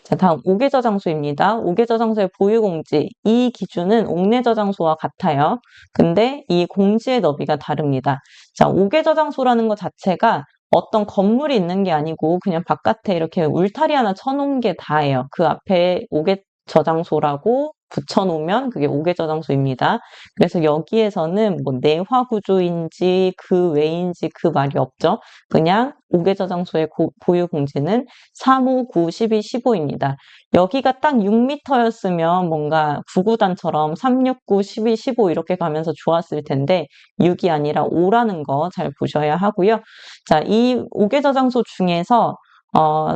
자, 다음 5개 저장소입니다. 5개 저장소의 보유 공지. 이 기준은 옥내 저장소와 같아요. 근데 이 공지의 너비가 다릅니다. 자, 5개 저장소라는 것 자체가 어떤 건물이 있는 게 아니고 그냥 바깥에 이렇게 울타리 하나 쳐놓은 게 다예요. 그 앞에 5개 저장소라고 붙여놓으면 그게 5개 저장소입니다. 그래서 여기에서는 뭐 내화 구조인지 그 외인지 그 말이 없죠. 그냥 5개 저장소의 보유 공지는 3, 5, 9, 12, 15입니다. 여기가 딱 6m였으면 뭔가 구구단처럼 3, 6, 9, 12, 15 이렇게 가면서 좋았을 텐데 6이 아니라 5라는 거 잘 보셔야 하고요. 자, 이 5개 저장소 중에서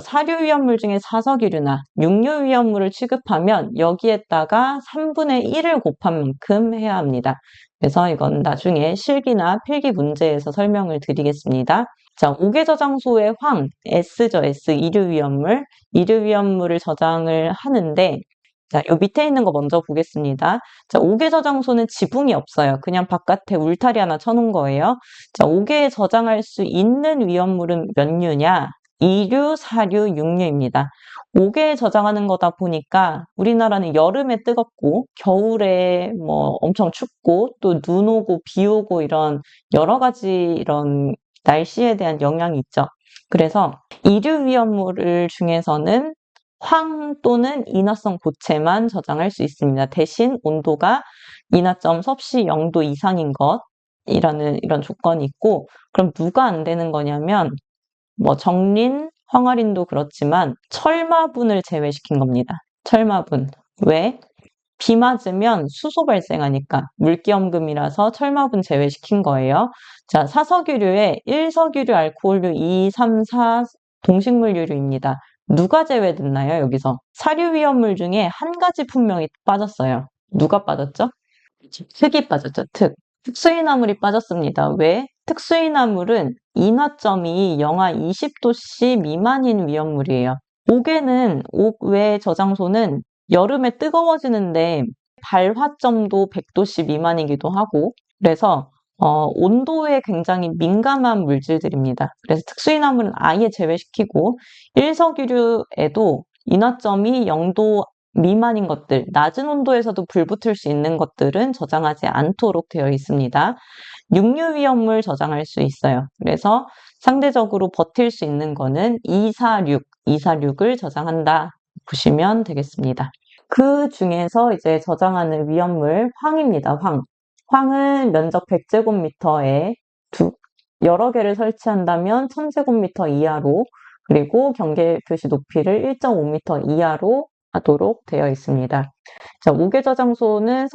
사료 위험물 중에 사석유류나 육류 위험물을 취급하면 여기에다가 3분의 1을 곱한 만큼 해야 합니다. 그래서 이건 나중에 실기나 필기 문제에서 설명을 드리겠습니다. 자, 5개 저장소의 황, S죠, S, 이류 위험물. 이류 위험물을 저장을 하는데, 자, 요 밑에 있는 거 먼저 보겠습니다. 자, 5개 저장소는 지붕이 없어요. 그냥 바깥에 울타리 하나 쳐놓은 거예요. 자, 5개에 저장할 수 있는 위험물은 몇 류냐? 2류, 4류, 6류입니다. 5개에 저장하는 거다 보니까 우리나라는 여름에 뜨겁고 겨울에 뭐 엄청 춥고 또 눈 오고 비 오고 이런 여러 가지 이런 날씨에 대한 영향이 있죠. 그래서 이류 위험물 중에서는 황 또는 인화성 고체만 저장할 수 있습니다. 대신 온도가 인화점 섭씨 0도 이상인 것이라는 이런 조건이 있고, 그럼 누가 안 되는 거냐면 뭐 정린, 황화린도 그렇지만 철마분을 제외시킨 겁니다. 철마분. 왜? 비 맞으면 수소 발생하니까 물기염금이라서 철마분 제외시킨 거예요. 자, 사석유류에 1석유류, 알코올류, 2, 3, 4 동식물유류입니다. 누가 제외됐나요, 여기서? 사료 위험물 중에 한 가지 분명히 빠졌어요. 누가 빠졌죠? 특이 빠졌죠, 특. 특수인화물이 빠졌습니다. 왜? 특수인화물은 인화점이 영하 20도씨 미만인 위험물이에요. 옥외는, 옥외 저장소는 여름에 뜨거워지는데 발화점도 100도씨 미만이기도 하고, 그래서 온도에 굉장히 민감한 물질들입니다. 그래서 특수인화물은 아예 제외시키고, 일석유류에도 인화점이 0도 미만인 것들, 낮은 온도에서도 불붙을 수 있는 것들은 저장하지 않도록 되어 있습니다. 육류 위험물 저장할 수 있어요. 그래서 상대적으로 버틸 수 있는 거는 246, 246을 저장한다 보시면 되겠습니다. 그 중에서 이제 저장하는 위험물 황입니다. 황. 황은 면적 100제곱미터에 여러 개를 설치한다면 1000제곱미터 이하로, 그리고 경계 표시 높이를 1.5m 이하로 하도록 되어 있습니다. 자, 5개 저장소는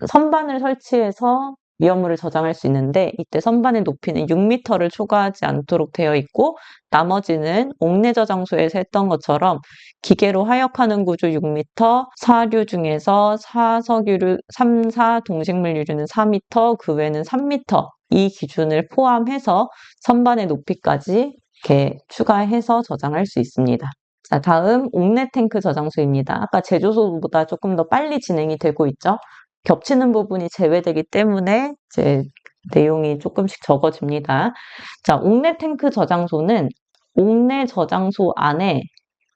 선반을 설치해서 위험물을 저장할 수 있는데, 이때 선반의 높이는 6m를 초과하지 않도록 되어 있고, 나머지는 옥내 저장소에서 했던 것처럼 기계로 하역하는 구조 6m, 사류 중에서 사석유류 3, 4, 동식물유류는 4m, 그 외에는 3m, 이 기준을 포함해서 선반의 높이까지 이렇게 추가해서 저장할 수 있습니다. 자, 다음 옥내 탱크 저장소입니다. 아까 제조소보다 조금 더 빨리 진행이 되고 있죠. 겹치는 부분이 제외되기 때문에 이제 내용이 조금씩 적어집니다. 자, 옥내 탱크 저장소는 옥내 저장소 안에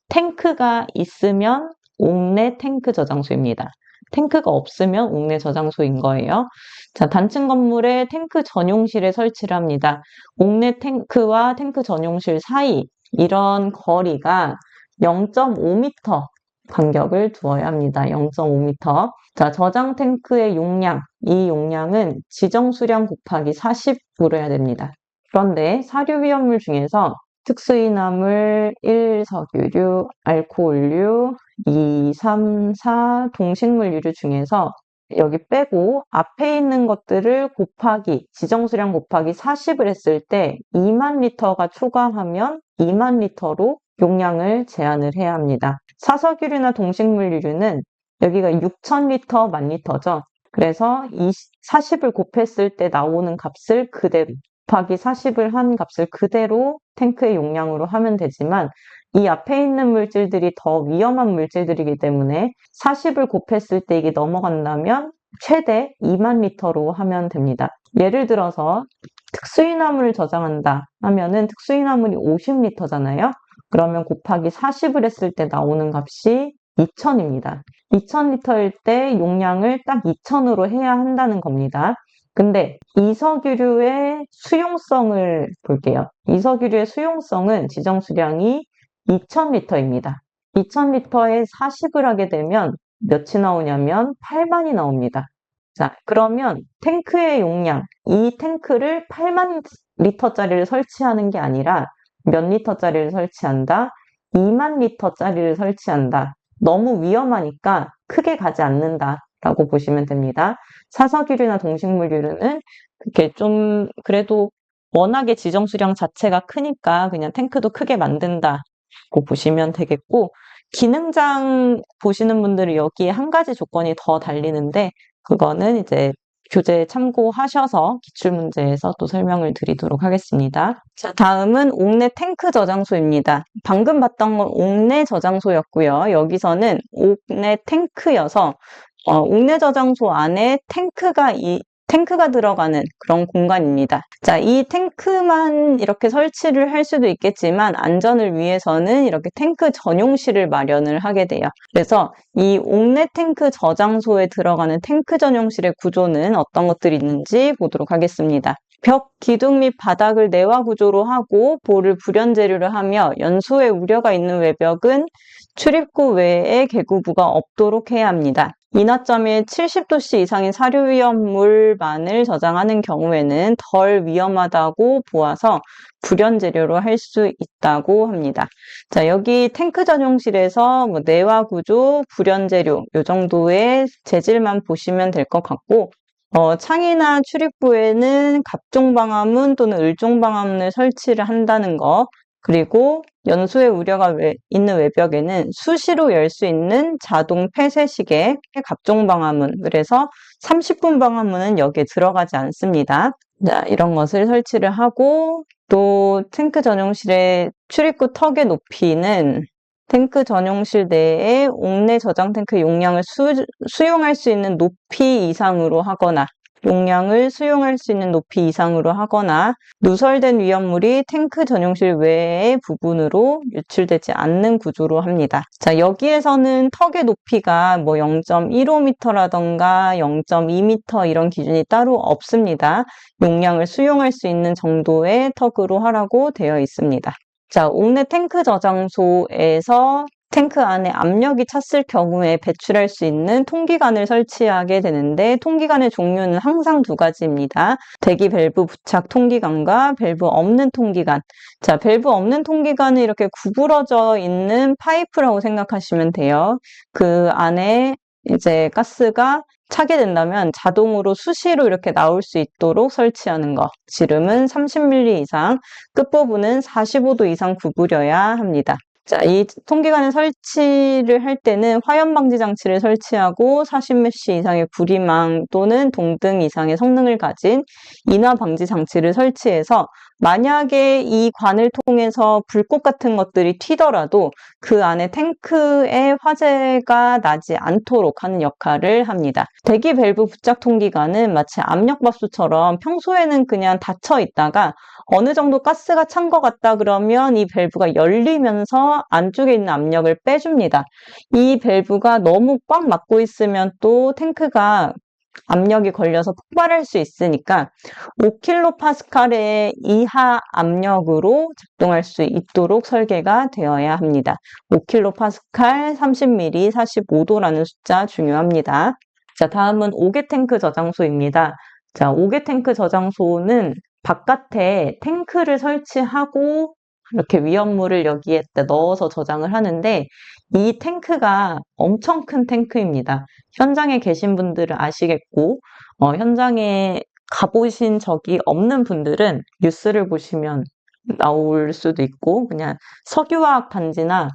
탱크가 있으면 옥내 탱크 저장소입니다. 탱크가 없으면 옥내 저장소인 거예요. 자, 단층 건물에 탱크 전용실에 설치를 합니다. 옥내 탱크와 탱크 전용실 사이 이런 거리가 0.5m 간격을 두어야 합니다. 0.5m. 자, 저장 탱크의 용량, 이 용량은 지정 수량 곱하기 40으로 해야 됩니다. 그런데 사료 위험물 중에서 특수인화물, 1, 석유류, 알코올류, 2, 3, 4 동식물유류 중에서 여기 빼고 앞에 있는 것들을 곱하기, 지정 수량 곱하기 40을 했을 때 2만 리터가 초과하면 2만 리터로 용량을 제한을 해야 합니다. 사석유류나 동식물유류는 여기가 6,000리터, 10,000리터죠. 그래서 40을 곱했을 때 나오는 값을 그대로, 곱하기 40을 한 값을 그대로 탱크의 용량으로 하면 되지만, 이 앞에 있는 물질들이 더 위험한 물질들이기 때문에 40을 곱했을 때 이게 넘어간다면 최대 2만 리터로 하면 됩니다. 예를 들어서 특수인화물을 저장한다 하면은 특수인화물이 50리터잖아요. 그러면 곱하기 40을 했을 때 나오는 값이 2000입니다. 2000리터일 때 용량을 딱 2000으로 해야 한다는 겁니다. 근데 이석유류의 수용성을 볼게요. 이석유류의 수용성은 지정수량이 2000리터입니다. 2000리터에 40을 하게 되면 몇이 나오냐면 8만이 나옵니다. 자, 그러면 탱크의 용량, 이 탱크를 8만 리터짜리를 설치하는 게 아니라 몇 리터짜리를 설치한다? 2만 리터짜리를 설치한다. 너무 위험하니까 크게 가지 않는다라고 보시면 됩니다. 사석유류나 동식물유류는 그렇게 좀 그래도 워낙에 지정 수량 자체가 크니까 그냥 탱크도 크게 만든다고 보시면 되겠고, 기능장 보시는 분들은 여기에 한 가지 조건이 더 달리는데 그거는 이제 교재 참고하셔서 기출문제에서 또 설명을 드리도록 하겠습니다. 자, 다음은 옥내 탱크 저장소입니다. 방금 봤던 건 옥내 저장소였고요. 여기서는 옥내 탱크여서 옥내 저장소 안에 탱크가 들어가는 그런 공간입니다. 자, 이 탱크만 이렇게 설치를 할 수도 있겠지만 안전을 위해서는 이렇게 탱크 전용실을 마련을 하게 돼요. 그래서 이 옥내 탱크 저장소에 들어가는 탱크 전용실의 구조는 어떤 것들이 있는지 보도록 하겠습니다. 벽, 기둥 및 바닥을 내화 구조로 하고 볼을 불연재료로 하며 연소의 우려가 있는 외벽은 출입구 외에 개구부가 없도록 해야 합니다. 인하점이 70도씨 이상인 사료 위험물만을 저장하는 경우에는 덜 위험하다고 보아서 불연 재료로 할 수 있다고 합니다. 자, 여기 탱크 전용실에서 뭐 내화 구조, 불연 재료 이 정도의 재질만 보시면 될 것 같고, 창이나 출입구에는 갑종 방화문 또는 을종 방화문을 설치를 한다는 거, 그리고 연소의 우려가 있는 외벽에는 수시로 열 수 있는 자동 폐쇄식의 갑종 방화문, 그래서 30분 방화문은 여기에 들어가지 않습니다. 자, 이런 것을 설치를 하고, 또 탱크 전용실의 출입구 턱의 높이는 탱크 전용실 내에 옥내 저장 탱크 용량을 수용할 수 있는 높이 이상으로 하거나 용량을 수용할 수 있는 높이 이상으로 하거나 누설된 위험물이 탱크 전용실 외의 부분으로 유출되지 않는 구조로 합니다. 자, 여기에서는 턱의 높이가 뭐 0.15m라던가 0.2m 이런 기준이 따로 없습니다. 용량을 수용할 수 있는 정도의 턱으로 하라고 되어 있습니다. 자, 옥내 탱크 저장소에서 탱크 안에 압력이 찼을 경우에 배출할 수 있는 통기관을 설치하게 되는데, 통기관의 종류는 항상 두 가지입니다. 대기 밸브 부착 통기관과 밸브 없는 통기관. 자, 밸브 없는 통기관은 이렇게 구부러져 있는 파이프라고 생각하시면 돼요. 그 안에 이제 가스가 차게 된다면 자동으로 수시로 이렇게 나올 수 있도록 설치하는 거. 지름은 30mm 이상, 끝부분은 45도 이상 구부려야 합니다. 자, 이 통기관을 설치를 할 때는 화염 방지 장치를 설치하고 40메쉬 이상의 구리망 또는 동등 이상의 성능을 가진 인화 방지 장치를 설치해서 만약에 이 관을 통해서 불꽃 같은 것들이 튀더라도 그 안에 탱크에 화재가 나지 않도록 하는 역할을 합니다. 대기 밸브 부착 통기관은 마치 압력밥솥처럼 평소에는 그냥 닫혀 있다가 어느 정도 가스가 찬 것 같다 그러면 이 밸브가 열리면서 안쪽에 있는 압력을 빼줍니다. 이 밸브가 너무 꽉 막고 있으면 또 탱크가 압력이 걸려서 폭발할 수 있으니까 5kPa의 이하 압력으로 작동할 수 있도록 설계가 되어야 합니다. 5kPa, 30mm, 45도라는 숫자 중요합니다. 자, 다음은 5개 탱크 저장소입니다. 자, 5개 탱크 저장소는 바깥에 탱크를 설치하고 이렇게 위험물을 여기에 넣어서 저장을 하는데, 이 탱크가 엄청 큰 탱크입니다. 현장에 계신 분들은 아시겠고, 현장에 가보신 적이 없는 분들은 뉴스를 보시면 나올 수도 있고, 그냥 석유화학 단지나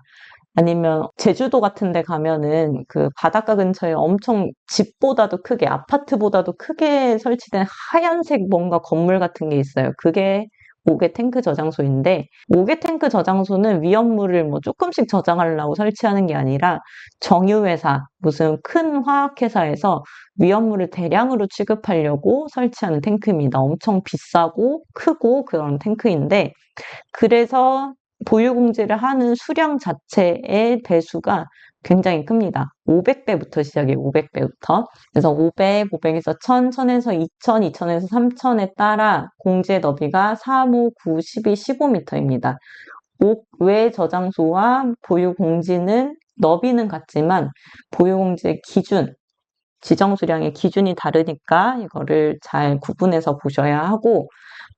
아니면 제주도 같은 데 가면은 그 바닷가 근처에 엄청 집보다도 크게, 아파트보다도 크게 설치된 하얀색 뭔가 건물 같은 게 있어요. 그게 5개 탱크 저장소인데, 5개 탱크 저장소는 위험물을 뭐 조금씩 저장하려고 설치하는 게 아니라 정유회사, 무슨 큰 화학회사에서 위험물을 대량으로 취급하려고 설치하는 탱크입니다. 엄청 비싸고 크고 그런 탱크인데, 그래서 보유공지를 하는 수량 자체의 배수가 굉장히 큽니다. 500배부터 시작해요. 500배부터. 그래서 500, 500에서 1000, 1000에서 2000, 2000에서 3000에 따라 공지의 너비가 3, 5, 9, 12, 15m입니다. 옥외 저장소와 보유공지는 너비는 같지만 보유공지의 기준, 지정 수량의 기준이 다르니까 이거를 잘 구분해서 보셔야 하고,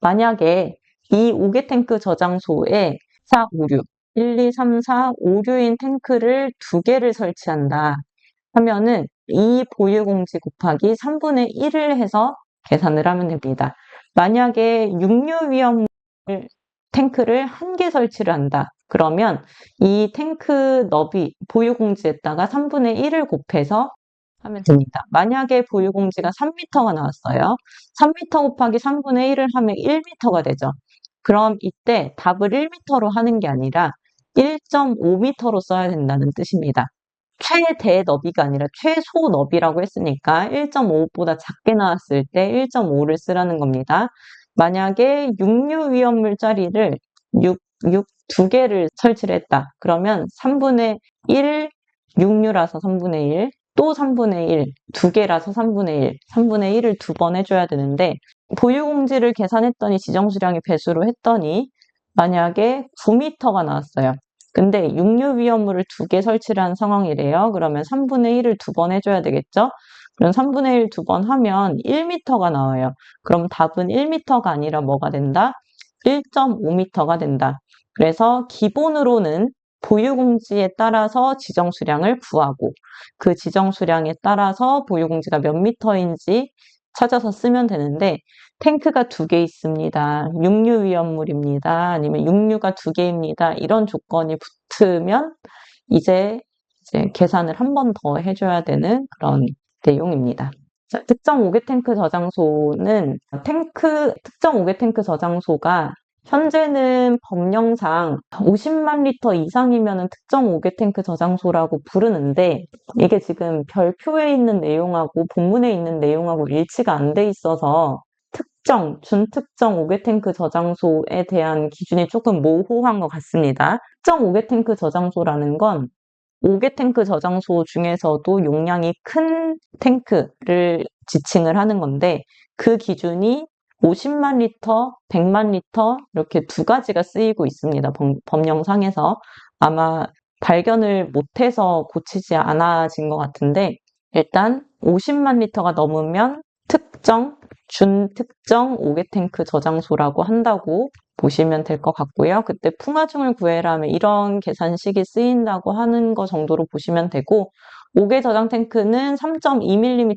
만약에 이 5개 탱크 저장소에 4, 5, 6, 1, 2, 3, 4, 5, 6인 탱크를 2개를 설치한다 하면은 이 보유공지 곱하기 3분의 1을 해서 계산을 하면 됩니다. 만약에 육류 탱크를 1개 설치를 한다. 그러면 이 탱크 너비 보유공지에다가 3분의 1을 곱해서 하면 됩니다. 만약에 보유공지가 3m가 나왔어요. 3m 곱하기 3분의 1을 하면 1m가 되죠. 그럼 이때 답을 1m로 하는 게 아니라 1.5m로 써야 된다는 뜻입니다. 최대 너비가 아니라 최소 너비라고 했으니까 1.5보다 작게 나왔을 때 1.5를 쓰라는 겁니다. 만약에 육류 위험물짜리를 2개를 설치를 했다. 그러면 3분의 1 육류라서 3분의 1, 또 3분의 1, 2개라서 3분의 1, 3분의 1을 2번 해줘야 되는데, 보유공지를 계산했더니 지정수량의 배수로 했더니 만약에 9m가 나왔어요. 근데 육류 위험물을 2개 설치를 한 상황이래요. 그러면 3분의 1을 2번 해줘야 되겠죠? 그럼 3분의 1 2번 하면 1m가 나와요. 그럼 답은 1m가 아니라 뭐가 된다? 1.5m가 된다. 그래서 기본으로는 보유공지에 따라서 지정수량을 구하고 그 지정수량에 따라서 보유공지가 몇 미터인지 찾아서 쓰면 되는데, 탱크가 2개 있습니다. 육류 위험물입니다. 아니면 육류가 2개입니다. 이런 조건이 붙으면 이제 계산을 한 번 더 해줘야 되는 그런 내용입니다. 자, 특정 5개 탱크 저장소는 특정 5개 탱크 저장소가 현재는 법령상 50만 리터 이상이면 특정 5개 탱크 저장소라고 부르는데, 이게 지금 별표에 있는 내용하고 본문에 있는 내용하고 일치가 안 돼 있어서 준특정 5개 탱크 저장소에 대한 기준이 조금 모호한 것 같습니다. 특정 5개 탱크 저장소라는 건 5개 탱크 저장소 중에서도 용량이 큰 탱크를 지칭을 하는 건데, 그 기준이 50만 리터, 100만 리터 이렇게 2가지가 쓰이고 있습니다. 법령상에서. 아마 발견을 못해서 고치지 않아진 것 같은데, 일단 50만 리터가 넘으면 준특정 5개 탱크 저장소라고 한다고 보시면 될 것 같고요. 그때 풍화중을 구해라 하면 이런 계산식이 쓰인다고 하는 거 정도로 보시면 되고, 5개 저장 탱크는 3.2mm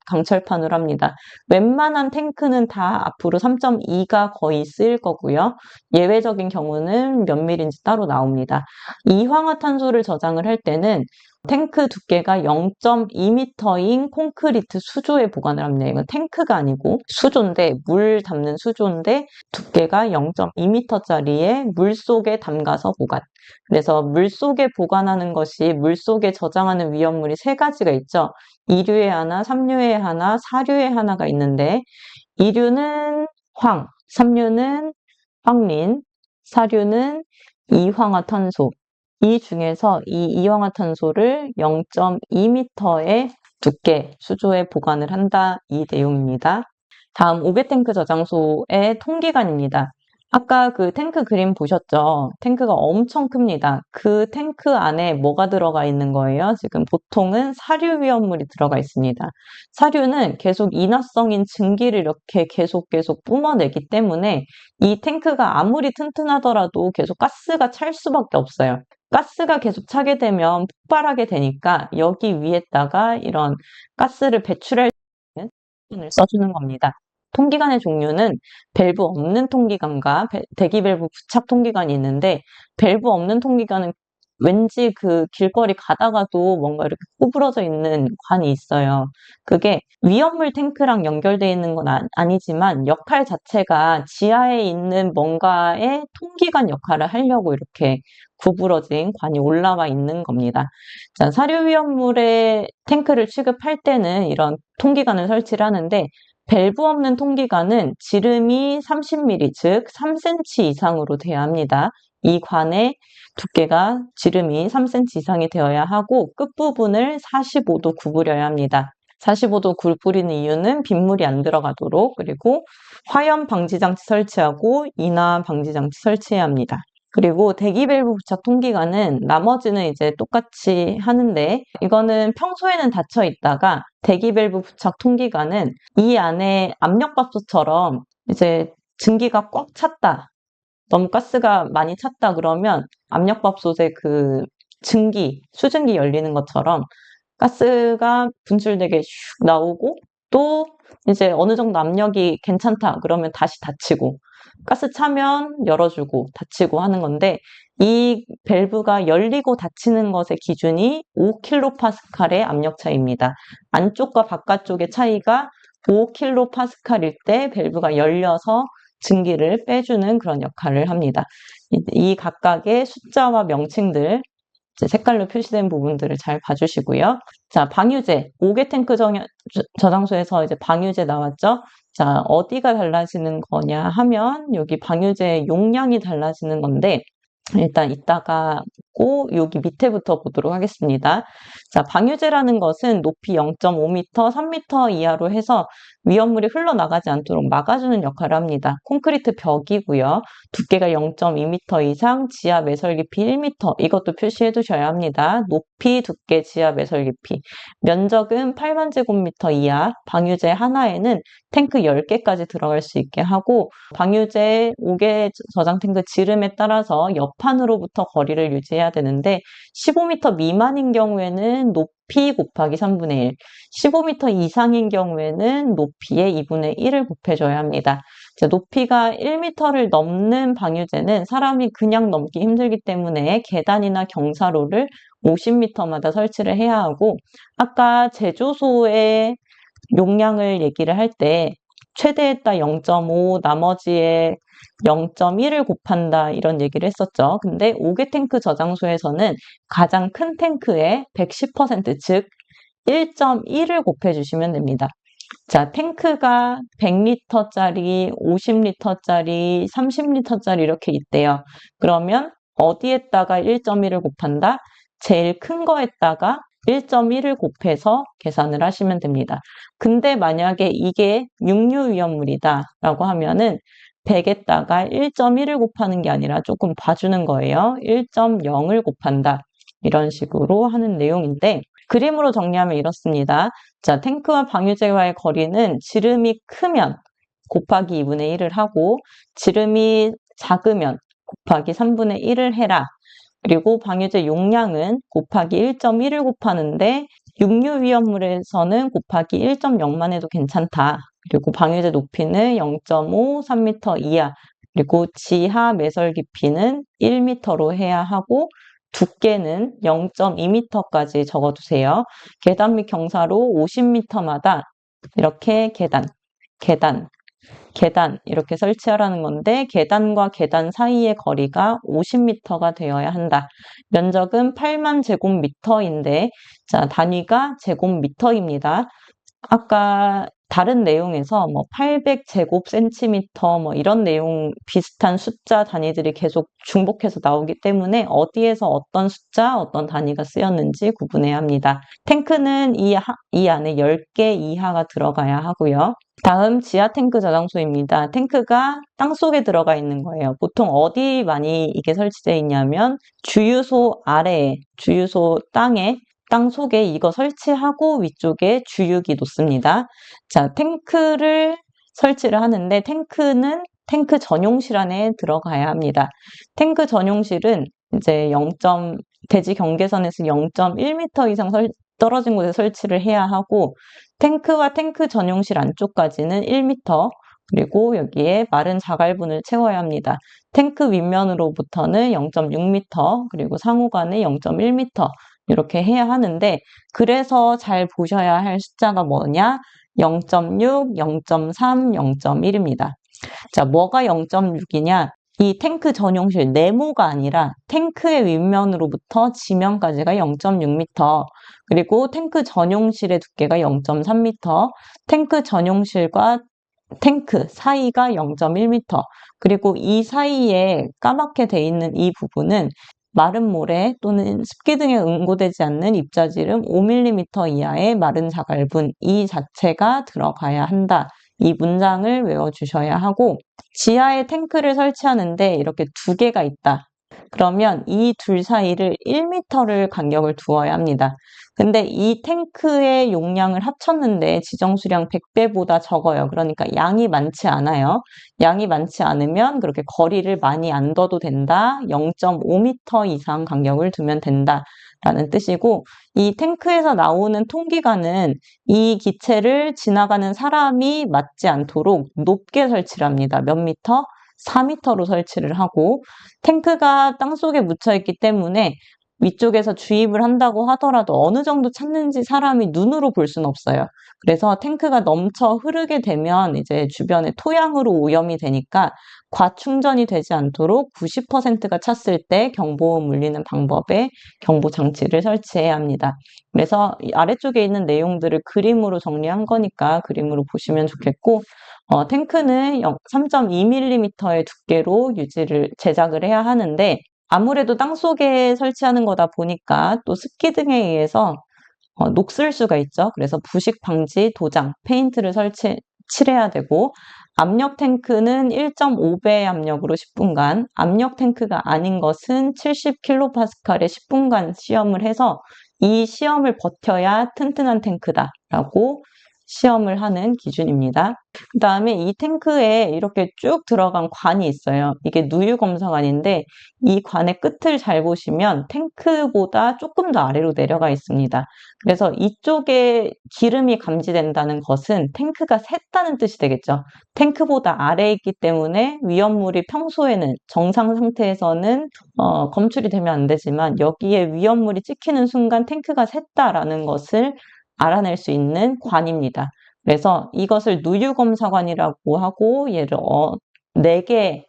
강철판으로 합니다. 웬만한 탱크는 다 앞으로 3.2가 거의 쓰일 거고요. 예외적인 경우는 몇 밀인지 따로 나옵니다. 이황화탄소를 저장을 할 때는 탱크 두께가 0.2m인 콘크리트 수조에 보관을 합니다. 이건 탱크가 아니고 수조인데, 물 담는 수조인데 두께가 0.2m짜리에 물속에 담가서 보관. 그래서 물속에 보관하는 것이, 물속에 저장하는 위험물이 3가지가 있죠. 이류에 하나, 삼류에 하나, 사류에 하나가 있는데, 이류는 황, 삼류는 황린, 사류는 이황화탄소. 이 중에서 이 이황화탄소를 0.2m의 두께 수조에 보관을 한다, 이 내용입니다. 다음 5개 탱크 저장소의 통기관입니다. 아까 그 탱크 그림 보셨죠? 탱크가 엄청 큽니다. 그 탱크 안에 뭐가 들어가 있는 거예요? 지금 보통은 사류 위험물이 들어가 있습니다. 사류는 계속 인화성인 증기를 이렇게 계속 뿜어내기 때문에 이 탱크가 아무리 튼튼하더라도 계속 가스가 찰 수밖에 없어요. 가스가 계속 차게 되면 폭발하게 되니까 여기 위에다가 이런 가스를 배출할 수 있는 통기관을 써주는 겁니다. 통기관의 종류는 밸브 없는 통기관과 대기 밸브 부착 통기관이 있는데, 밸브 없는 통기관은 왠지 그 길거리 가다가도 뭔가 이렇게 구부러져 있는 관이 있어요. 그게 위험물 탱크랑 연결되어 있는 건 아니지만 역할 자체가 지하에 있는 뭔가의 통기관 역할을 하려고 이렇게 구부러진 관이 올라와 있는 겁니다. 자, 사료 위험물의 탱크를 취급할 때는 이런 통기관을 설치를 하는데, 밸브 없는 통기관은 지름이 30mm, 즉 3cm 이상으로 돼야 합니다. 이 관의 두께가 지름이 3cm 이상이 되어야 하고 끝부분을 45도 구부려야 합니다. 45도 구부리는 이유는 빗물이 안 들어가도록, 그리고 화염 방지 장치 설치하고 인화 방지 장치 설치해야 합니다. 그리고 대기 밸브 부착 통기관은 나머지는 이제 똑같이 하는데, 이거는 평소에는 닫혀 있다가 대기 밸브 부착 통기관은 이 안에 압력밥솥처럼 이제 증기가 꽉 찼다, 너무 가스가 많이 찼다 그러면 압력밥솥에 그 증기, 수증기 열리는 것처럼 가스가 분출되게 슉 나오고, 또 이제 어느 정도 압력이 괜찮다 그러면 다시 닫히고, 가스 차면 열어주고 닫히고 하는 건데, 이 밸브가 열리고 닫히는 것의 기준이 5kPa의 압력 차이입니다. 안쪽과 바깥쪽의 차이가 5kPa일 때 밸브가 열려서 증기를 빼주는 그런 역할을 합니다. 이 각각의 숫자와 명칭들, 색깔로 표시된 부분들을 잘 봐주시고요. 자, 방유제. 5개 탱크 저장소에서 이제 방유제 나왔죠? 자, 어디가 달라지는 거냐 하면 여기 방유제 용량이 달라지는 건데, 일단 이따가 여기 밑에부터 보도록 하겠습니다. 자, 방유제라는 것은 높이 0.5m, 3m 이하로 해서 위험물이 흘러나가지 않도록 막아주는 역할을 합니다. 콘크리트 벽이고요. 두께가 0.2m 이상, 지하 매설 깊이 1m, 이것도 표시해 두셔야 합니다. 높이, 두께, 지하 매설 깊이. 면적은 8만 제곱미터 이하, 방유제 하나에는 탱크 10개까지 들어갈 수 있게 하고, 방유제 5개 저장 탱크 지름에 따라서 옆판으로부터 거리를 유지해야 되는데, 15m 미만인 경우에는 높이 곱하기 3분의 1, 15m 이상인 경우에는 높이의 2분의 1을 곱해줘야 합니다. 높이가 1m를 넘는 방유제는 사람이 그냥 넘기 힘들기 때문에 계단이나 경사로를 50m마다 설치를 해야 하고, 아까 제조소의 용량을 얘기를 할 때 최대에다 0.5, 나머지에 0.1을 곱한다, 이런 얘기를 했었죠. 근데 5개 탱크 저장소에서는 가장 큰 탱크의 110%, 즉 1.1을 곱해주시면 됩니다. 자, 탱크가 100리터짜리, 50리터짜리, 30리터짜리 이렇게 있대요. 그러면 어디에다가 1.1을 곱한다? 제일 큰 거에다가 1.1을 곱해서 계산을 하시면 됩니다. 근데 만약에 이게 육류 위험물이다 라고 하면은 100에다가 1.1을 곱하는 게 아니라 조금 봐주는 거예요. 1.0을 곱한다, 이런 식으로 하는 내용인데, 그림으로 정리하면 이렇습니다. 자, 탱크와 방유제와의 거리는 지름이 크면 곱하기 2분의 1을 하고, 지름이 작으면 곱하기 3분의 1을 해라. 그리고 방유제 용량은 곱하기 1.1을 곱하는데, 육류 위험물에서는 곱하기 1.0만 해도 괜찮다. 그리고 방유제 높이는 0.5, 3m 이하, 그리고 지하 매설 깊이는 1m로 해야 하고, 두께는 0.2m까지 적어두세요. 계단 및 경사로 50m마다 이렇게 계단 이렇게 설치하라는 건데, 계단과 계단 사이의 거리가 50m가 되어야 한다. 면적은 8만 제곱미터인데, 자, 단위가 제곱미터입니다. 아까 다른 내용에서 800제곱센티미터 이런 내용 비슷한 숫자 단위들이 계속 중복해서 나오기 때문에 어디에서 어떤 숫자, 어떤 단위가 쓰였는지 구분해야 합니다. 탱크는 이 안에 10개 이하가 들어가야 하고요. 다음 지하 탱크 저장소입니다. 탱크가 땅속에 들어가 있는 거예요. 보통 어디 많이 이게 설치되어 있냐면 주유소 아래에, 주유소 땅 속에 이거 설치하고 위쪽에 주유기 놓습니다. 자, 탱크를 설치를 하는데, 탱크는 탱크 전용실 안에 들어가야 합니다. 탱크 전용실은 이제 대지 경계선에서 0.1m 이상 떨어진 곳에 설치를 해야 하고, 탱크와 탱크 전용실 안쪽까지는 1m, 그리고 여기에 마른 자갈분을 채워야 합니다. 탱크 윗면으로부터는 0.6m, 그리고 상호간에 0.1m, 이렇게 해야 하는데, 그래서 잘 보셔야 할 숫자가 뭐냐? 0.6, 0.3, 0.1입니다. 자, 뭐가 0.6이냐? 이 탱크 전용실 네모가 아니라 탱크의 윗면으로부터 지면까지가 0.6m, 그리고 탱크 전용실의 두께가 0.3m, 탱크 전용실과 탱크 사이가 0.1m, 그리고 이 사이에 까맣게 돼 있는 이 부분은 마른 모래 또는 습기 등에 응고되지 않는 입자지름 5mm 이하의 마른 자갈분 이 자체가 들어가야 한다. 이 문장을 외워주셔야 하고, 지하에 탱크를 설치하는데 이렇게 두 개가 있다. 그러면 이 둘 사이를 1m를 간격을 두어야 합니다. 근데 이 탱크의 용량을 합쳤는데 지정수량 100배보다 적어요. 그러니까 양이 많지 않아요. 양이 많지 않으면 그렇게 거리를 많이 안 둬도 된다. 0.5m 이상 간격을 두면 된다. 라는 뜻이고, 이 탱크에서 나오는 통기관은 이 기체를 지나가는 사람이 맞지 않도록 높게 설치를 합니다. 몇 미터? 4m로 설치를 하고, 탱크가 땅속에 묻혀 있기 때문에 위쪽에서 주입을 한다고 하더라도 어느 정도 찼는지 사람이 눈으로 볼 수는 없어요. 그래서 탱크가 넘쳐 흐르게 되면 이제 주변에 토양으로 오염이 되니까 과충전이 되지 않도록 90%가 찼을 때 경보음 울리는 방법의 경보 장치를 설치해야 합니다. 그래서 이 아래쪽에 있는 내용들을 그림으로 정리한 거니까 그림으로 보시면 좋겠고, 탱크는 3.2mm의 두께로 제작을 해야 하는데, 아무래도 땅속에 설치하는 거다 보니까 또 습기 등에 의해서 녹슬 수가 있죠. 그래서 부식 방지 도장, 페인트를 칠해야 되고, 압력 탱크는 1.5배 압력으로 10분간, 압력 탱크가 아닌 것은 70kPa의 10분간 시험을 해서 이 시험을 버텨야 튼튼한 탱크다라고 시험을 하는 기준입니다. 그 다음에 이 탱크에 이렇게 쭉 들어간 관이 있어요. 이게 누유검사관인데 이 관의 끝을 잘 보시면 탱크보다 조금 더 아래로 내려가 있습니다. 그래서 이쪽에 기름이 감지된다는 것은 탱크가 샜다는 뜻이 되겠죠. 탱크보다 아래에 있기 때문에 위험물이 평소에는 정상 상태에서는 검출이 되면 안 되지만 여기에 위험물이 찍히는 순간 탱크가 샜다라는 것을 알아낼 수 있는 관입니다. 그래서 이것을 누유검사관이라고 하고 얘를 4개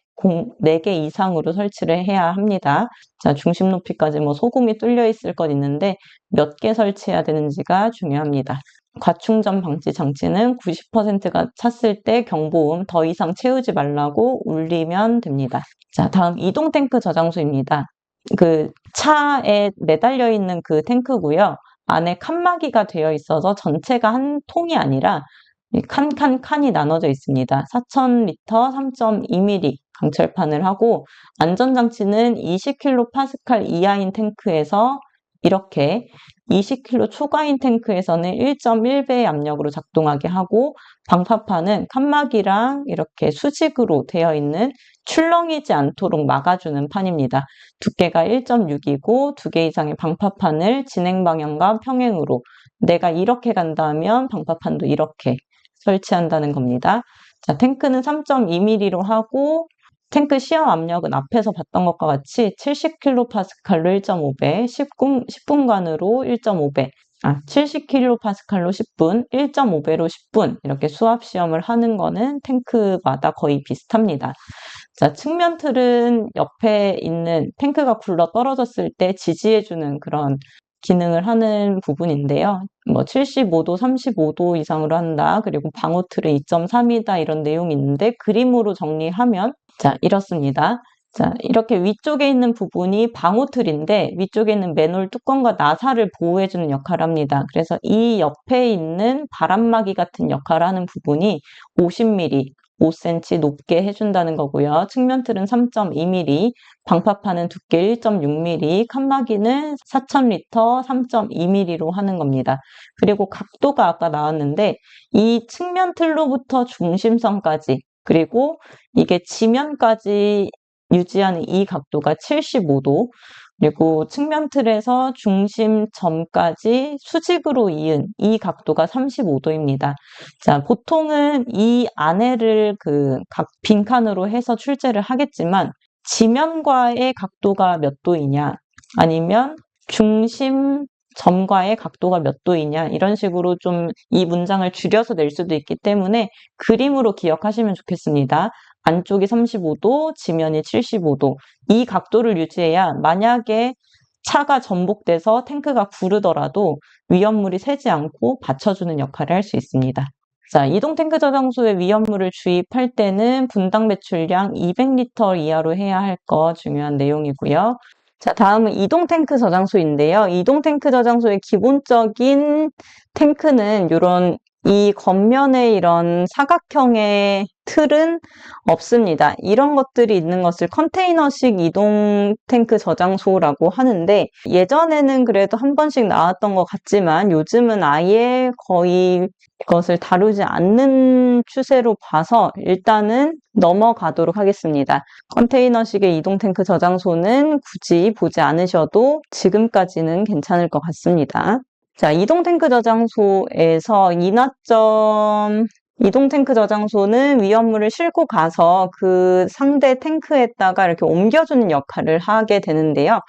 이상으로 설치를 해야 합니다. 자, 중심 높이까지 소금이 뚫려 있을 것 있는데 몇 개 설치해야 되는지가 중요합니다. 과충전 방지 장치는 90%가 찼을 때 경보음 더 이상 채우지 말라고 울리면 됩니다. 자, 다음 이동 탱크 저장소입니다. 그 차에 매달려 있는 그 탱크고요. 안에 칸막이가 되어 있어서 전체가 한 통이 아니라 칸이 나눠져 있습니다. 4,000L 3.2mm 강철판을 하고, 안전장치는 20kPa 이하인 탱크에서 이렇게 20kg 초과인 탱크에서는 1.1배의 압력으로 작동하게 하고, 방파판은 칸막이랑 이렇게 수직으로 되어 있는 출렁이지 않도록 막아주는 판입니다. 두께가 1.6이고 2개 이상의 방파판을 진행 방향과 평행으로, 내가 이렇게 간다면 방파판도 이렇게 설치한다는 겁니다. 자, 탱크는 3.2mm로 하고, 탱크 시험 압력은 앞에서 봤던 것과 같이 70kPa로 1.5배, 10분간으로 1.5배, 70kPa로 10분, 1.5배로 10분, 이렇게 수압 시험을 하는 거는 탱크마다 거의 비슷합니다. 자, 측면 틀은 옆에 있는 탱크가 굴러 떨어졌을 때 지지해주는 그런 기능을 하는 부분인데요. 75도, 35도 이상으로 한다. 그리고 방호 틀은 2.3이다. 이런 내용이 있는데 그림으로 정리하면 자, 이렇습니다. 자, 이렇게 위쪽에 있는 부분이 방호 틀인데 위쪽에 있는 맨홀 뚜껑과 나사를 보호해주는 역할을 합니다. 그래서 이 옆에 있는 바람막이 같은 역할을 하는 부분이 50mm, 5cm 높게 해준다는 거고요. 측면 틀은 3.2mm, 방파판은 두께 1.6mm, 칸막이는 4,000L 3.2mm로 하는 겁니다. 그리고 각도가 아까 나왔는데 이 측면 틀로부터 중심선까지, 그리고 이게 지면까지 유지하는 이 각도가 75도, 그리고 측면 틀에서 중심점까지 수직으로 이은 이 각도가 35도입니다. 자, 보통은 이 안에를 각 빈칸으로 해서 출제를 하겠지만 지면과의 각도가 몇 도이냐, 아니면 중심점과의 각도가 몇 도이냐, 이런 식으로 좀 이 문장을 줄여서 낼 수도 있기 때문에 그림으로 기억하시면 좋겠습니다. 안쪽이 35도, 지면이 75도. 이 각도를 유지해야 만약에 차가 전복돼서 탱크가 구르더라도 위험물이 새지 않고 받쳐주는 역할을 할 수 있습니다. 자, 이동 탱크 저장소에 위험물을 주입할 때는 분당 배출량 200리터 이하로 해야 할 거 중요한 내용이고요. 자, 다음은 이동 탱크 저장소인데요. 이동 탱크 저장소의 기본적인 탱크는 이 겉면에 이런 사각형의 틀은 없습니다. 이런 것들이 있는 것을 컨테이너식 이동 탱크 저장소라고 하는데, 예전에는 그래도 한 번씩 나왔던 것 같지만 요즘은 아예 거의 이것을 다루지 않는 추세로 봐서 일단은 넘어가도록 하겠습니다. 컨테이너식의 이동 탱크 저장소는 굳이 보지 않으셔도 지금까지는 괜찮을 것 같습니다. 자, 이동 탱크 저장소에서 이동 탱크 저장소는 위험물을 싣고 가서 그 상대 탱크에다가 이렇게 옮겨주는 역할을 하게 되는데요.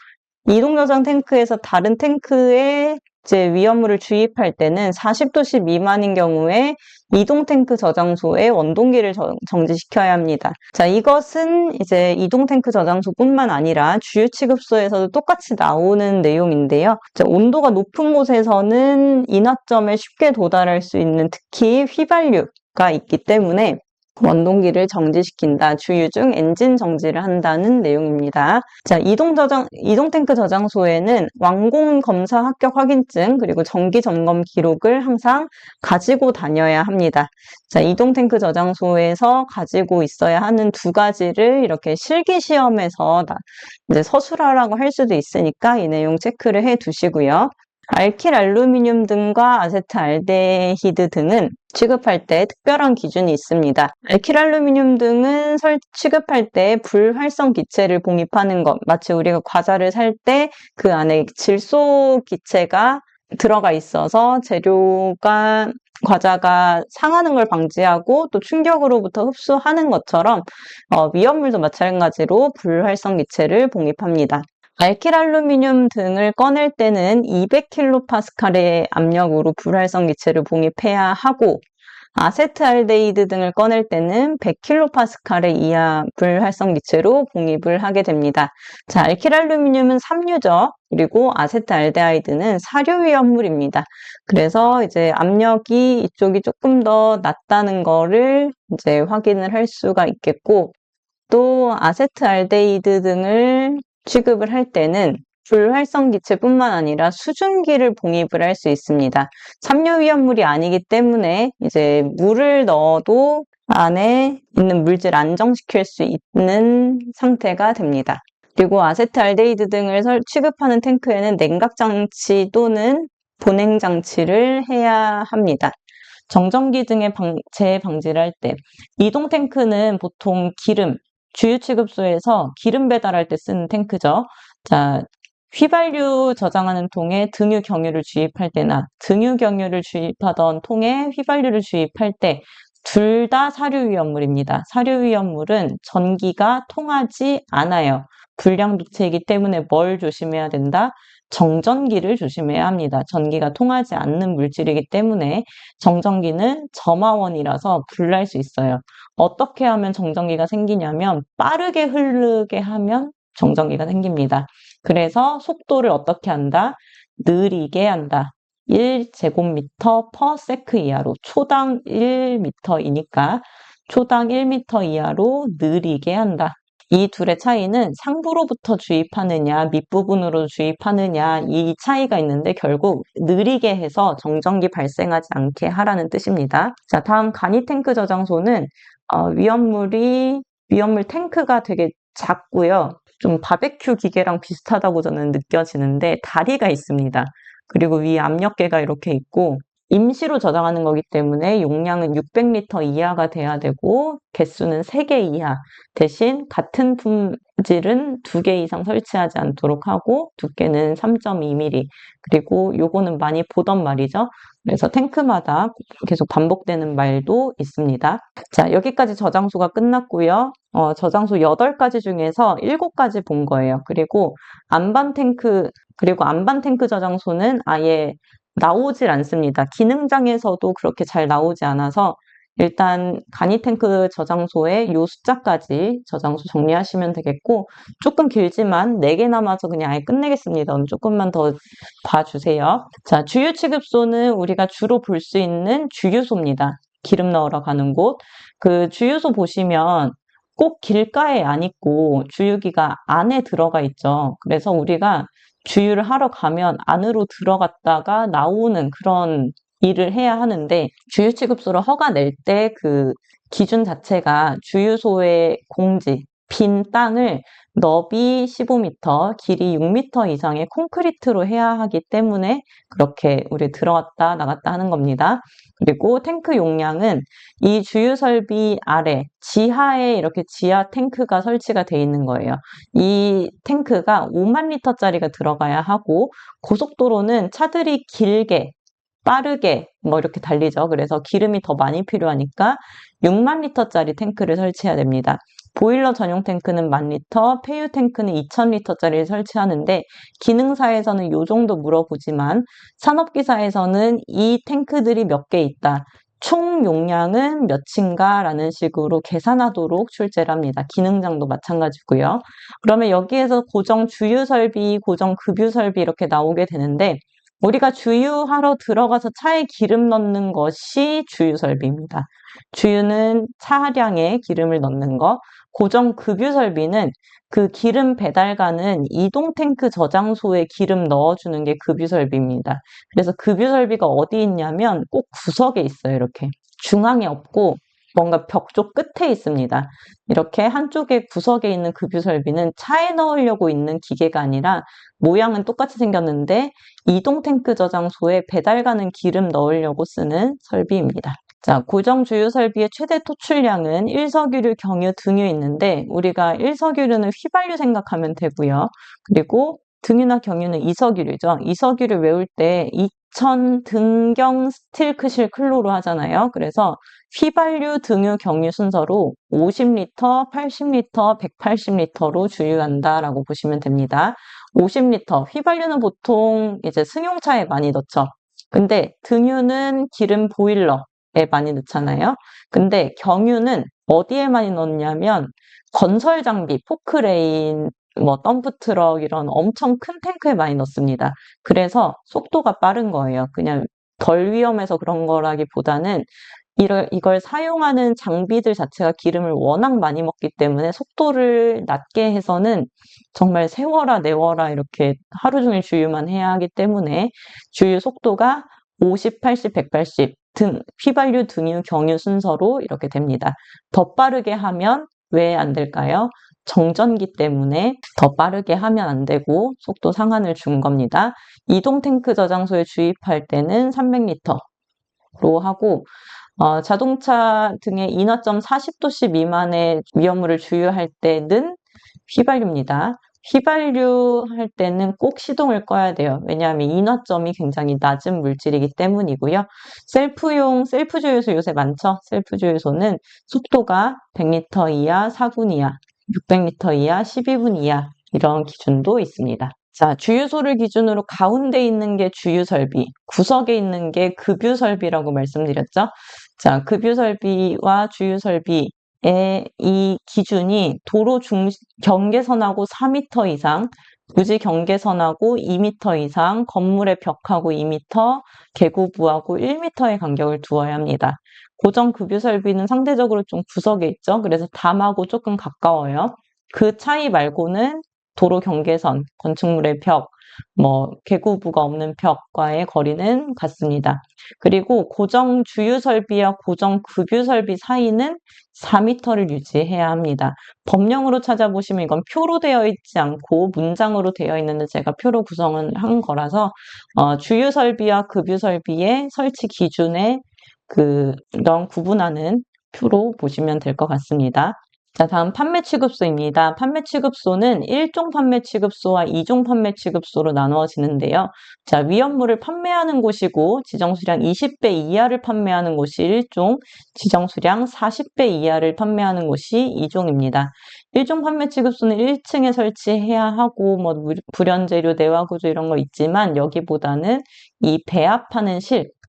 이동 저장 탱크에서 다른 탱크에 이제 위험물을 주입할 때는 40도씨 미만인 경우에 이동 탱크 저장소에 원동기를 정지시켜야 합니다. 자, 이것은 이제 이동 탱크 저장소뿐만 아니라 주유 취급소에서도 똑같이 나오는 내용인데요. 자, 온도가 높은 곳에서는 인하점에 쉽게 도달할 수 있는 특히 휘발유가 있기 때문에 원동기를 정지시킨다. 주유 중 엔진 정지를 한다는 내용입니다. 자, 이동 탱크 저장소에는 완공 검사 합격 확인증 그리고 정기 점검 기록을 항상 가지고 다녀야 합니다. 자, 이동 탱크 저장소에서 가지고 있어야 하는 두 가지를 이렇게 실기 시험에서 이제 서술하라고 할 수도 있으니까 이 내용 체크를 해 두시고요. 알킬 알루미늄 등과 아세트알데히드 등은 취급할 때 특별한 기준이 있습니다. 알킬 알루미늄 등은 취급할 때 불활성 기체를 봉입하는 것, 마치 우리가 과자를 살 때 그 안에 질소 기체가 들어가 있어서 과자가 상하는 걸 방지하고 또 충격으로부터 흡수하는 것처럼 위험물도 마찬가지로 불활성 기체를 봉입합니다. 알킬 알루미늄 등을 꺼낼 때는 200kPa의 압력으로 불활성 기체를 봉입해야 하고, 아세트알데히드 등을 꺼낼 때는 100kPa의 이하 불활성 기체로 봉입을 하게 됩니다. 자, 알킬 알루미늄은 삼류죠. 그리고 아세트알데히드는 사료 위험물입니다. 그래서 이제 압력이 이쪽이 조금 더 낮다는 거를 이제 확인을 할 수가 있겠고, 또 아세트알데히드 등을 취급을 할 때는 불활성 기체뿐만 아니라 수증기를 봉입을 할 수 있습니다. 삼류 위험물이 아니기 때문에 이제 물을 넣어도 안에 있는 물질 안정시킬 수 있는 상태가 됩니다. 그리고 아세트알데히드 등을 취급하는 탱크에는 냉각장치 또는 보냉장치를 해야 합니다. 정전기 등의 재방지를 할 때 이동 탱크는 보통 주유 취급소에서 기름 배달할 때 쓰는 탱크죠. 자, 휘발유 저장하는 통에 등유 경유를 주입할 때나 등유 경유를 주입하던 통에 휘발유를 주입할 때 둘 다 사료 위험물입니다. 사료 위험물은 전기가 통하지 않아요. 불량 도체이기 때문에 뭘 조심해야 된다? 정전기를 조심해야 합니다. 전기가 통하지 않는 물질이기 때문에 정전기는 점화원이라서 불날 수 있어요. 어떻게 하면 정전기가 생기냐면 빠르게 흐르게 하면 정전기가 생깁니다. 그래서 속도를 어떻게 한다? 느리게 한다. 1제곱미터/세크 이하로 초당 1m이니까 초당 1m 이하로 느리게 한다. 이 둘의 차이는 상부로부터 주입하느냐 밑부분으로 주입하느냐 이 차이가 있는데 결국 느리게 해서 정전기 발생하지 않게 하라는 뜻입니다. 자, 다음 간이 탱크 저장소는 위험물 탱크가 되게 작고요. 좀 바베큐 기계랑 비슷하다고 저는 느껴지는데 다리가 있습니다. 그리고 위에 압력계가 이렇게 있고 임시로 저장하는 거기 때문에 용량은 600리터 이하가 돼야 되고 개수는 3개 이하, 대신 같은 품질은 2개 이상 설치하지 않도록 하고 두께는 3.2mm, 그리고 요거는 많이 보던 말이죠. 그래서 탱크마다 계속 반복되는 말도 있습니다. 자, 여기까지 저장소가 끝났고요. 저장소 8가지 중에서 7가지 본 거예요. 그리고 안반 탱크 저장소는 아예 나오질 않습니다. 기능장에서도 그렇게 잘 나오지 않아서 일단 간이탱크 저장소의 요 숫자까지 저장소 정리하시면 되겠고, 조금 길지만 4개 남아서 그냥 아예 끝내겠습니다. 조금만 더 봐주세요. 자, 주유 취급소는 우리가 주로 볼 수 있는 주유소입니다. 기름 넣으러 가는 곳. 그 주유소 보시면 꼭 길가에 안 있고 주유기가 안에 들어가 있죠. 그래서 우리가 주유를 하러 가면 안으로 들어갔다가 나오는 그런 일을 해야 하는데, 주유 취급소를 허가 낼 때 그 기준 자체가 주유소의 공지, 빈 땅을 너비 15m, 길이 6m 이상의 콘크리트로 해야 하기 때문에 그렇게 우리 들어갔다 나갔다 하는 겁니다. 그리고 탱크 용량은 이 주유 설비 아래 지하에 이렇게 지하 탱크가 설치가 돼 있는 거예요. 이 탱크가 5만 리터짜리가 들어가야 하고, 고속도로는 차들이 길게 빠르게 뭐 이렇게 달리죠. 그래서 기름이 더 많이 필요하니까 6만 리터짜리 탱크를 설치해야 됩니다. 보일러 전용 탱크는 10,000리터, 폐유 탱크는 2,000리터짜리를 설치하는데, 기능사에서는 이 정도 물어보지만 산업기사에서는 이 탱크들이 몇 개 있다, 총 용량은 몇인가 라는 식으로 계산하도록 출제를 합니다. 기능장도 마찬가지고요. 그러면 여기에서 고정 주유 설비, 고정 급유 설비 이렇게 나오게 되는데, 우리가 주유하러 들어가서 차에 기름 넣는 것이 주유 설비입니다. 주유는 차량에 기름을 넣는 거, 고정 급유 설비는 그 기름 배달 가는 이동 탱크 저장소에 기름 넣어주는 게 급유 설비입니다. 그래서 급유 설비가 어디 있냐면 꼭 구석에 있어요. 이렇게 중앙에 없고 뭔가 벽 쪽 끝에 있습니다. 이렇게 한쪽에 구석에 있는 급유 설비는 차에 넣으려고 있는 기계가 아니라 모양은 똑같이 생겼는데 이동 탱크 저장소에 배달 가는 기름 넣으려고 쓰는 설비입니다. 자, 고정 주유 설비의 최대 토출량은 1석유류, 경유, 등유 있는데, 우리가 1석유류는 휘발유 생각하면 되고요. 그리고 등유나 경유는 2석유류죠. 2석유를 외울 때 2000 등경 스틸크실 클로로 하잖아요. 그래서 휘발유, 등유, 경유 순서로 50리터, 80리터, 180리터로 주유한다라고 보시면 됩니다. 50리터, 휘발유는 보통 이제 승용차에 많이 넣죠. 근데 등유는 기름 보일러에 많이 넣잖아요. 근데 경유는 어디에 많이 넣냐면 건설 장비, 포크레인, 뭐 덤프트럭 이런 엄청 큰 탱크에 많이 넣습니다. 그래서 속도가 빠른 거예요. 그냥 덜 위험해서 그런 거라기보다는 이걸 사용하는 장비들 자체가 기름을 워낙 많이 먹기 때문에 속도를 낮게 해서는 정말 세워라 내워라 이렇게 하루 종일 주유만 해야 하기 때문에 주유 속도가 50, 80, 180 휘발유, 등유, 경유 순서로 이렇게 됩니다. 더 빠르게 하면 왜 안 될까요? 정전기 때문에 더 빠르게 하면 안 되고 속도 상한을 준 겁니다. 이동 탱크 저장소에 주입할 때는 300리터로 하고, 자동차 등의 인화점 40도씨 미만의 위험물을 주유할 때는 휘발유입니다. 휘발유 할 때는 꼭 시동을 꺼야 돼요. 왜냐하면 인화점이 굉장히 낮은 물질이기 때문이고요. 셀프 주유소 요새 많죠? 셀프 주유소는 속도가 100리터 이하, 4분 이하, 600리터 이하, 12분 이하 이런 기준도 있습니다. 자, 주유소를 기준으로 가운데 있는 게 주유 설비, 구석에 있는 게 급유 설비라고 말씀드렸죠? 자, 급유 설비와 주유 설비의 이 기준이 도로 경계선하고 4m 이상, 부지 경계선하고 2m 이상, 건물의 벽하고 2m, 계고부하고 1m의 간격을 두어야 합니다. 고정 급유 설비는 상대적으로 좀 구석에 있죠. 그래서 담하고 조금 가까워요. 그 차이 말고는 도로 경계선, 건축물의 벽, 계구부가 없는 벽과의 거리는 같습니다. 그리고 고정 주유 설비와 고정 급유 설비 사이는 4m를 유지해야 합니다. 법령으로 찾아보시면 이건 표로 되어 있지 않고 문장으로 되어 있는데 제가 표로 구성을 한 거라서 주유 설비와 급유 설비의 설치 기준에 그런 구분하는 표로 보시면 될 것 같습니다. 자, 다음 판매 취급소입니다. 판매 취급소는 1종 판매 취급소와 2종 판매 취급소로 나누어지는데요. 자, 위험물을 판매하는 곳이고 지정수량 20배 이하를 판매하는 곳이 1종, 지정수량 40배 이하를 판매하는 곳이 2종입니다. 1종 판매 취급소는 1층에 설치해야 하고 불연재료, 내화구조 이런 거 있지만 여기보다는 이 배합하는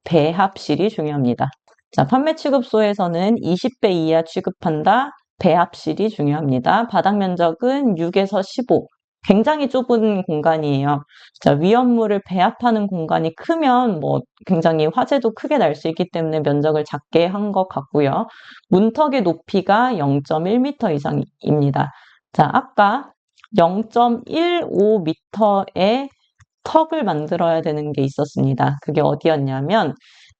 배합실이 중요합니다. 자, 판매 취급소에서는 20배 이하 취급한다. 배합실이 중요합니다. 바닥 면적은 6에서 15, 굉장히 좁은 공간이에요. 자, 위험물을 배합하는 공간이 크면 굉장히 화재도 크게 날 수 있기 때문에 면적을 작게 한 것 같고요. 문턱의 높이가 0.1m 이상입니다. 자, 아까 0.15m의 턱을 만들어야 되는 게 있었습니다. 그게 어디였냐면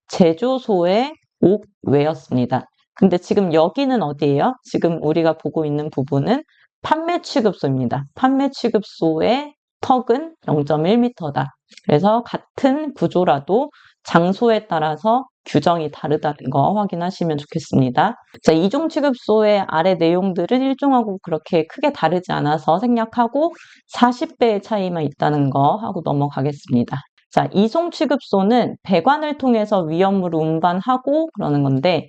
제조소의 옥외였습니다. 근데 지금 여기는 어디예요? 지금 우리가 보고 있는 부분은 판매 취급소입니다. 판매 취급소의 턱은 0.1m다. 그래서 같은 구조라도 장소에 따라서 규정이 다르다는 거 확인하시면 좋겠습니다. 자, 이종 취급소의 아래 내용들은 일종하고 그렇게 크게 다르지 않아서 생략하고 40배의 차이만 있다는 거 하고 넘어가겠습니다. 자, 이송 취급소는 배관을 통해서 위험물을 운반하고 그러는 건데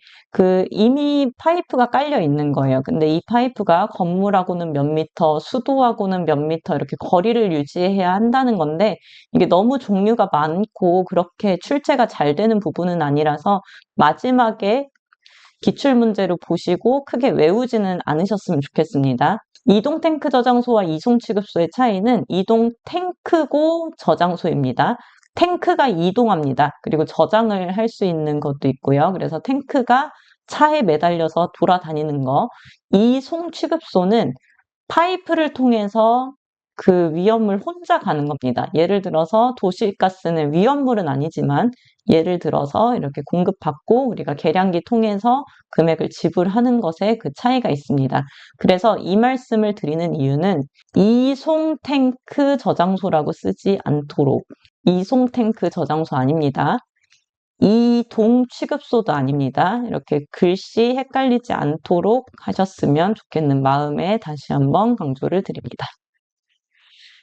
이미 파이프가 깔려 있는 거예요. 근데 이 파이프가 건물하고는 몇 미터, 수도하고는 몇 미터 이렇게 거리를 유지해야 한다는 건데 이게 너무 종류가 많고 그렇게 출제가 잘 되는 부분은 아니라서 마지막에 기출문제로 보시고 크게 외우지는 않으셨으면 좋겠습니다. 이동 탱크 저장소와 이송 취급소의 차이는 이동 탱크고 저장소입니다. 탱크가 이동합니다. 그리고 저장을 할 수 있는 것도 있고요. 그래서 탱크가 차에 매달려서 돌아다니는 거. 이송 취급소는 파이프를 통해서 그 위험물 혼자 가는 겁니다. 예를 들어서 도시가스는 위험물은 아니지만 예를 들어서 이렇게 공급받고 우리가 계량기 통해서 금액을 지불하는 것에 그 차이가 있습니다. 그래서 이 말씀을 드리는 이유는 이송 탱크 저장소라고 쓰지 않도록 이송 탱크 저장소 아닙니다. 이동 취급소도 아닙니다. 이렇게 글씨 헷갈리지 않도록 하셨으면 좋겠는 마음에 다시 한번 강조를 드립니다.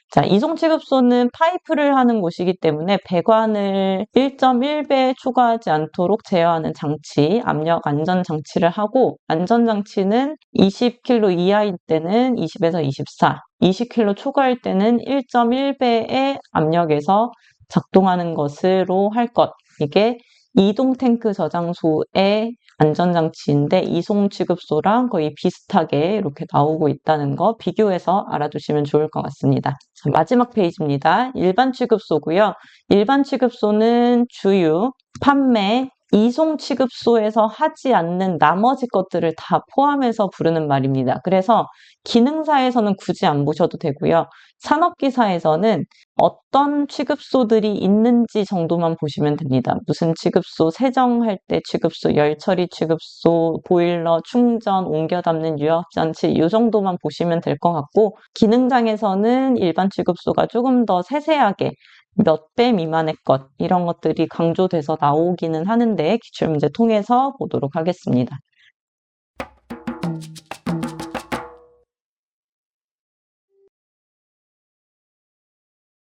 자, 이송 취급소는 파이프를 하는 곳이기 때문에 배관을 1.1배 초과하지 않도록 제어하는 장치, 압력 안전 장치를 하고 안전장치는 20kg 이하일 때는 20에서 24, 20kg 초과할 때는 1.1배의 압력에서 작동하는 것으로 할 것. 이게 이동 탱크 저장소의 안전장치인데 이송 취급소랑 거의 비슷하게 이렇게 나오고 있다는 거 비교해서 알아두시면 좋을 것 같습니다. 자, 마지막 페이지입니다. 일반 취급소고요. 일반 취급소는 주유, 판매, 이송 취급소에서 하지 않는 나머지 것들을 다 포함해서 부르는 말입니다. 그래서 기능사에서는 굳이 안 보셔도 되고요. 산업기사에서는 어떤 취급소들이 있는지 정도만 보시면 됩니다. 무슨 취급소, 세정할 때 취급소, 열처리 취급소, 보일러, 충전, 옮겨 담는 유압장치 이 정도만 보시면 될 것 같고 기능장에서는 일반 취급소가 조금 더 세세하게 몇 배 미만의 것 이런 것들이 강조돼서 나오기는 하는데 기출문제 통해서 보도록 하겠습니다.